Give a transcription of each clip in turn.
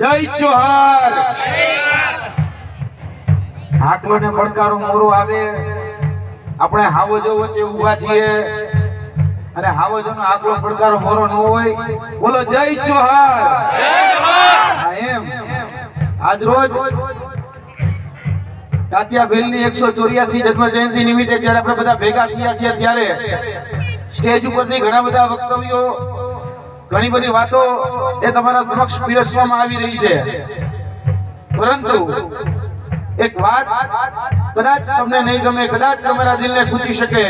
જય જોહાર। આકલો ને પડકારો મોરો આવે, આપણે હાવજો વચ્ચે ઊભા છીએ અને હાવજો નો આકલો પડકારો મોરો ન હોય, બોલો જય જોહાર। એમ આજ રોજ તાત્યાબેન ની 184 જન્મ જયંતિ નિમિત્તે જ્યારે આપણે બધા ભેગા થયા છીએ ત્યારે સ્ટેજ ઉપરથી ઘણા બધા વક્તવ્યો, ઘણી બધી વાતો એ તમારા સમક્ષ પીરસવામાં આવી રહી છે, પરંતુ એક વાત કદાચ તમને નહીં ગમે, કદાચ તમારા દિલને ખૂંચી શકે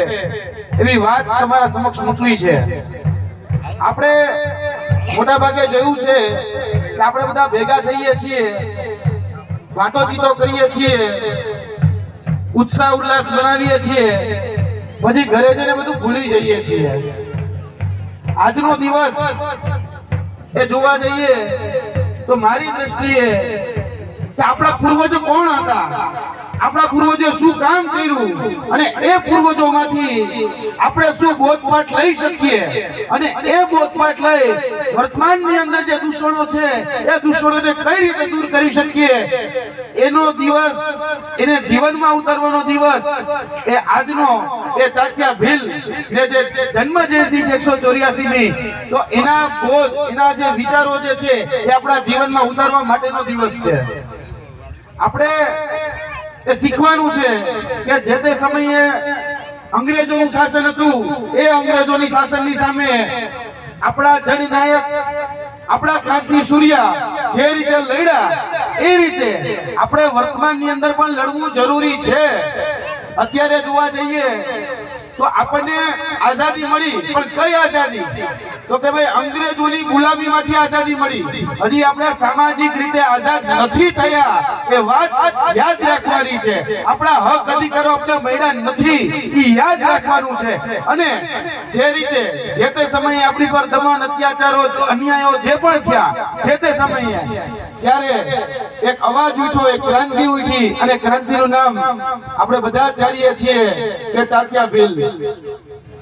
એવી વાત તમારા સમક્ષ મૂકવી છે। આપણે મોટા ભાગે જોયું છે કે આપણે બધા ભેગા થઈએ છીએ, વાતોચીતો કરીએ છીએ, ઉત્સાહ ઉલ્લાસ બનાવીએ છીએ, પછી ઘરે જઈને બધું ભૂલી જઈએ છીએ। આજનો દિવસ એ જોવા જઈએ તો મારી દ્રષ્ટિએ કે આપણા પૂર્વજો કોણ હતા, આપણા પૂર્વજો શું કામ કર્યું અને એ પૂર્વજોમાંથી આપણે શું બોધપાઠ લઈ શકીએ અને એ બોધપાઠ લઈ વર્તમાનની અંદર જે દૂષણો છે એ દૂષણોને કઈ રીતે દૂર કરી શકીએ, એનો દિવસ, એને જીવનમાં ઉતારવાનો દિવસ એ આજનો એ તાત્યા ભીલ ને જે જન્મ જયંતિ છે 184 ની, તો એના બોધ, એના જે વિચારો જે છે એ આપણા જીવનમાં ઉતારવા માટેનો દિવસ છે। આપણે એ શીખવાનું છે કે જે તે સમયે અંગ્રેજોનું શાસન હતું, એ અંગ્રેજોની શાસનની સામે આપણા જનનાયક, આપણા ક્રાંતિ સૂર્યા જે રીતે લડ્યા એ રીતે આપણે વર્તમાનની અંદર પણ લડવું જરૂરી છે। અત્યારે જોવા જઈએ તો આપણને આઝાદી મળી, પણ કઈ આઝાદી? તો કે ભાઈ અંગ્રેજોની ગુલામીમાંથી આઝાદી મળી, હજી આપણે સામાજિક રીતે આઝાદ નથી થયા, એ વાત યાદ રાખવાની છે। આપણા હક અધિકારો આપણે મળ્યા નથી, એ યાદ રાખવાનું છે। અને જે રીતે જે તે સમયે આપણી પર દમન, અત્યાચારો, અન્યાયો જે પણ થયા જે તે સમયે, ત્યારે એક અવાજ ઉઠ્યો, એક ક્રાંતિ ઉઠી, અને ક્રાંતિનું નામ આપણે બધા જ જાણીએ છીએ કે તાત્યા ભીલ।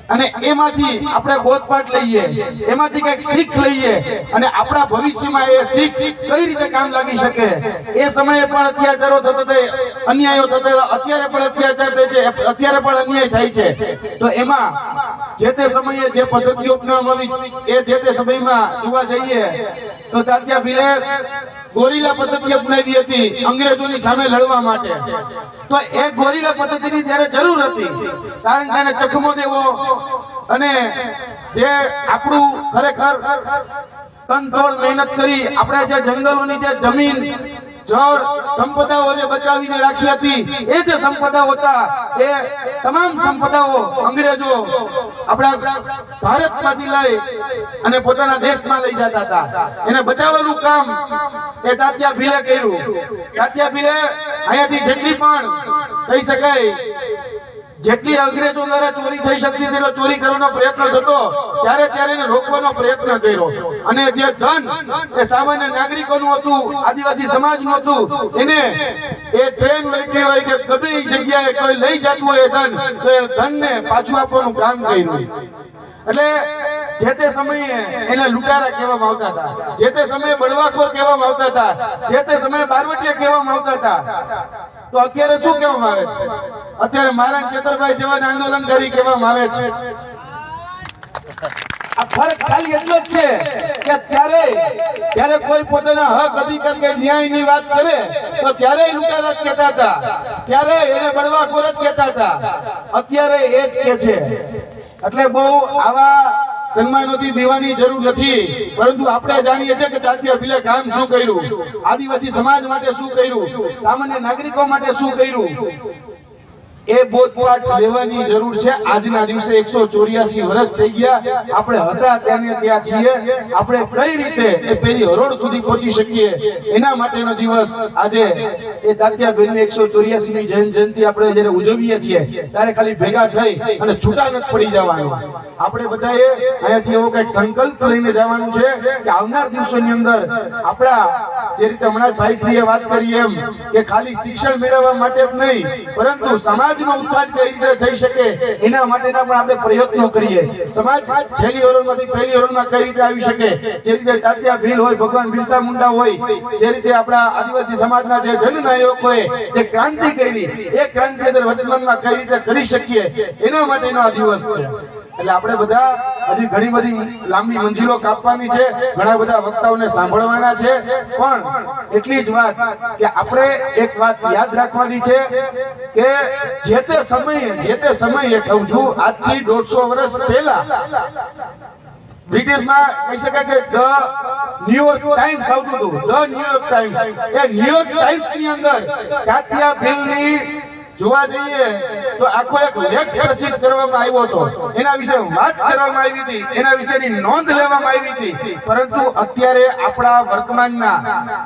અને એમાંથી આપણે બોધપાઠ લઈએ, એમાંથી કઈક શીખ લઈએ અને આપણા ભવિષ્યમાં એ શીખ કઈ રીતે કામ લાગી શકે। એ સમયે પણ અત્યાચારો થતા હતા, અન્યાયો થતા, અત્યારે પણ અત્યાચાર થાય છે, અત્યારે પણ અન્યાય થાય છે, તો એમાં જે તે સમયે જે પદ્ધતિઓ અપનાવવામાં આવી એ જે તે સમયમાં જોવા જઈએ તો તાત્યા ભીલે ગોરીલા પદ્ધતિ અપનાવી હતી અંગ્રેજોની સામે લડવા માટે। તો એ ગોરીલા પદ્ધતિની ત્યારે જરૂર હતી, કારણ કે એને ચકમો દેવો અને જે આપણું ખરેખર તનતોડ મહેનત કરી આપણે જે જંગલોની જે જમીન, જળ સંપદાઓ જે બચાવીને રાખી હતી, એ જે સંપદાઓ હતા એ તમામ સંપદાઓ અંગ્રેજો આપણા ભારતમાંથી લઈ અને પોતાના દેશમાં લઈ જતા હતા। એને બચાવવાનું કામ એ તાત્યા ભીલે કર્યું। તાત્યા ભીલે અહીંયાથી જેટલી પણ કહી શકાય, જેટલી અંગ્રેજો દ્વારા ચોરી થઈ શકતી તેનો ચોરી કરવાનો પ્રયત્ન થતો, ત્યારે એને રોકવાનો પ્રયત્ન કર્યો। અને જે ધન એ સામાન્ય નાગરિકોનું હતું, આદિવાસી સમાજનું હતું, એને એ ટ્રેન લઈ હોય કે ગમે જગ્યાએ કોઈ લઈ જતું હોય ધન, તો એ ધનને પાછું આપવાનું કામ કર્યું। એટલે જે તે સમયે એને લૂંટારા કહેવામાં આવતા હતા, જે તે સમયે બળવાખોર કહેવામાં આવતા હતા, જે તે સમયે બારવટિયા કહેવામાં આવતા હતા। તો અત્યારે શું કહેવામાં આવે છે? અત્યારે મહારાજ ચેતરભાઈ જેવા આંદોલનકારી કહેવામાં આવે છે। આ ફરક ખાલી એટલો જ છે કે ત્યારે કોઈ પોતાના હક અધિકાર કે ન્યાયની વાત કરે તો ત્યારે લૂંટારા જ કહેતા હતા, ત્યારે એને બળવાખોર જ કહેતા હતા, અત્યારે એ જ કહે છે। એટલે બહુ આવા સન્માનોથી દેવાની જરૂર નથી, પરંતુ આપણે જાણીએ છીએ કે તાત્યા ભીલે કામ શું કર્યું, આદિવાસી સમાજ માટે શું કર્યું, સામાન્ય નાગરિકો માટે શું કર્યું, એ બોધપાઠ લેવાની જરૂર છે। આજના દિવસે 184 વર્ષ થઈ ગયા, આપણે હતા ત્યાં ત્યાં છીએ, આપણે કઈ રીતે એ પેલી હરોળ સુધી પહોંચી શકીએ એના માટેનો દિવસ આજે એ તાત્યા ભીલની 184 ની જયંતિ આપણે જ્યારે ઉજવીએ છીએ ત્યારે ખાલી ભેગા થઈ અને છૂટા નથી પડી જવાનું। આપણે બધાએ અહીંયાથી એવો કઈક સંકલ્પ લઈને જવાનું છે કે આવનાર દિવસોની અંદર આપણા જે રીતે હમણાં ભાઈશ્રીએ વાત કરી એમ કે ખાલી શિક્ષણ મેળવવા માટે જ નહીં, પરંતુ સમાજનું ઉત્થાન કઈ રીતે થઈ શકે એના માટેના પણ આપણે પ્રયત્નો કરીએ. સમાજ છેલ્લી ઓરડમાંથી પહેલી ઓરડમાં કઈ રીતે આવી શકે, જે રીતે તાત્યા ભીલ હોય, ભગવાન બિરસા મુંડા હોય, જે રીતે આપણા આદિવાસી સમાજના જે જનનાયકોએ જે ક્રાંતિ કરી, એ ક્રાંતિ અંદર વર્તમાનમાં કઈ રીતે કરી શકીએ એના માટેનો આ દિવસ છે. એટલે આપણે બધા હજી ઘણી બધી લાંબી મંજિલો કાપવાની છે, ઘણા બધા વક્તાઓને સાંભળવાના છે, પણ એટલી જ વાત કે આપણે એક વાત યાદ રાખવાની છે કે જે તે સમયે કહું છું, આજથી 150 વર્ષ પહેલા બ્રિટિશમાં કહી શકાય કે ધ ન્યુયોર્ક ટાઈમ્સ આવતું હતું. The New York times, A New York times ની અંદર તાત્યા ભીલની જોવા જઈએ તો આખો એક લેખ પ્રસિદ્ધ કરવામાં આવ્યો હતો, એના વિશે વાત કરવામાં આવી હતી, એના વિશેની નોંધ લેવામાં આવી હતી. પરંતુ અત્યારે આપણા વર્તમાનના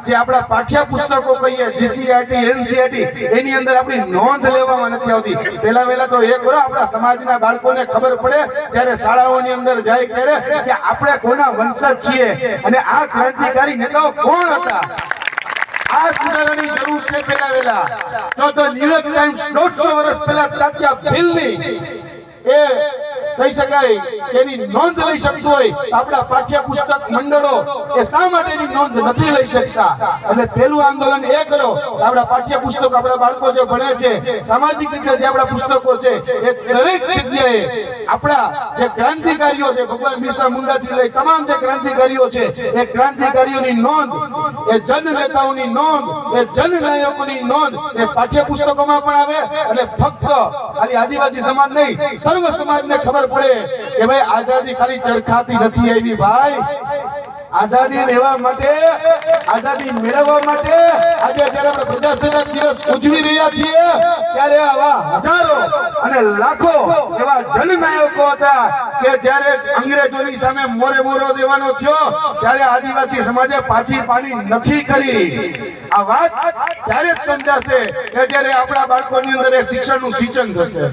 જે આપણા પાઠ્યપુસ્તકો કહીએ, જીસીઆરટી, એનસીઆરટી, એની અંદર આપણી નોંધ લેવામાં નથી આવતી. પહેલા તો એ કરો આપણા સમાજના બાળકોને ખબર પડે જ્યારે શાળાઓની અંદર જાય ત્યારે કે આપણે કોના વંશજ છીએ અને આ ક્રાંતિકારી નેતાઓ કોણ હતા. આ સુધારાની જરૂર છે. પહેલા તો ન્યુયોર્ક ટાઈમ્સ 150 વર્ષ પહેલા તાત્યા ભીલની એ કહી શકાય કે એની નોંધ લઈ શકતો હોય, આપણા પાઠ્યપુસ્તક મંડળો એ શા માટેની નોંધ નથી લઈ શકતા? એટલે પહેલું આંદોલન એ કરો, આપણા પાઠ્યપુસ્તકો, આપણા બાળકો જે ભણે છે, સામાજિક રીતે જે આપણા પુસ્તકો છે, એ દરેક જગ્યાએ આપણા જે ક્રાંતિકારીઓ છે, ભગવાન બિરસા મુંડાથી લઈ તમામ જે ક્રાંતિકારીઓ છે, એ ક્રાંતિકારીઓની નોંધ, એ જન નેતાઓની નોંધ, એ જનનાયકોની નોંધ એ પાઠ્યપુસ્તકોમાં પણ આવે. એટલે ફક્ત ખાલી આદિવાસી સમાજ નહીં, સર્વ સમાજને ખબર પડે કે ભાઈ આઝાદી ખાલી ચરખાથી નથી આવી. ભાઈ આઝાદી લેવા માટે, આઝાદી મેળવવા માટે આજે જ્યારે આપણે પ્રજાસત્તાક દિવસ ઉજવી રહ્યા છીએ ત્યારે આવા હજારો અને લાખો એવા જનનાયકો હતા કે જ્યારે અંગ્રેજોની સામે મોરો દેવાનો થયો ત્યારે આદિવાસી સમાજે પાછી પાણી નથી કરી. આ વાત ત્યારે જ સમજાશે કે જ્યારે આપણા બાળકોની અંદર શિક્ષણનું સિંચન થશે.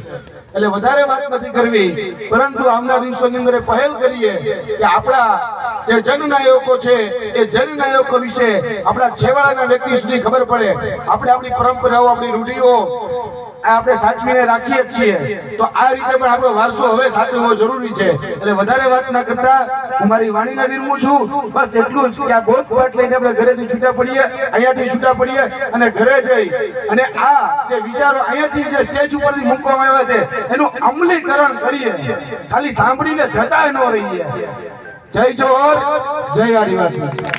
એટલે વધારે વાત નથી કરવી, પરંતુ આવનાર દિવસોની અંદર પહેલ કરીએ કે આપણા જે જનનાયકો છે એ જનનાયકો વિશે આપણા છેવાડાના વ્યક્તિ સુધી ખબર પડે. આપણે આપણી પરંપરાઓ, આપણી રૂઢિઓ આપણે સાચવીને રાખીએ છીએ, તો આ રીતે પણ આપણો વારસો હવે સાચવવો જરૂરી છે. એટલે વધારે વાત ના કરતા હું મારી વાણીને વિરમું છું. બસ એટલું જ કે આ બોધપાઠ લઈને આપણે ઘરેથી છૂટા પડીએ, અહીંયાથી છૂટા પડીએ અને ઘરે જઈ અને આ જે વિચારો અહીંયાથી જે સ્ટેજ ઉપરથી મૂકવામાં આવ્યા છે એનું અમલીકરણ કરીએ, ખાલી સાંભળીને જતા ન રહીએ. જય જોહર, જય આદિવાસી.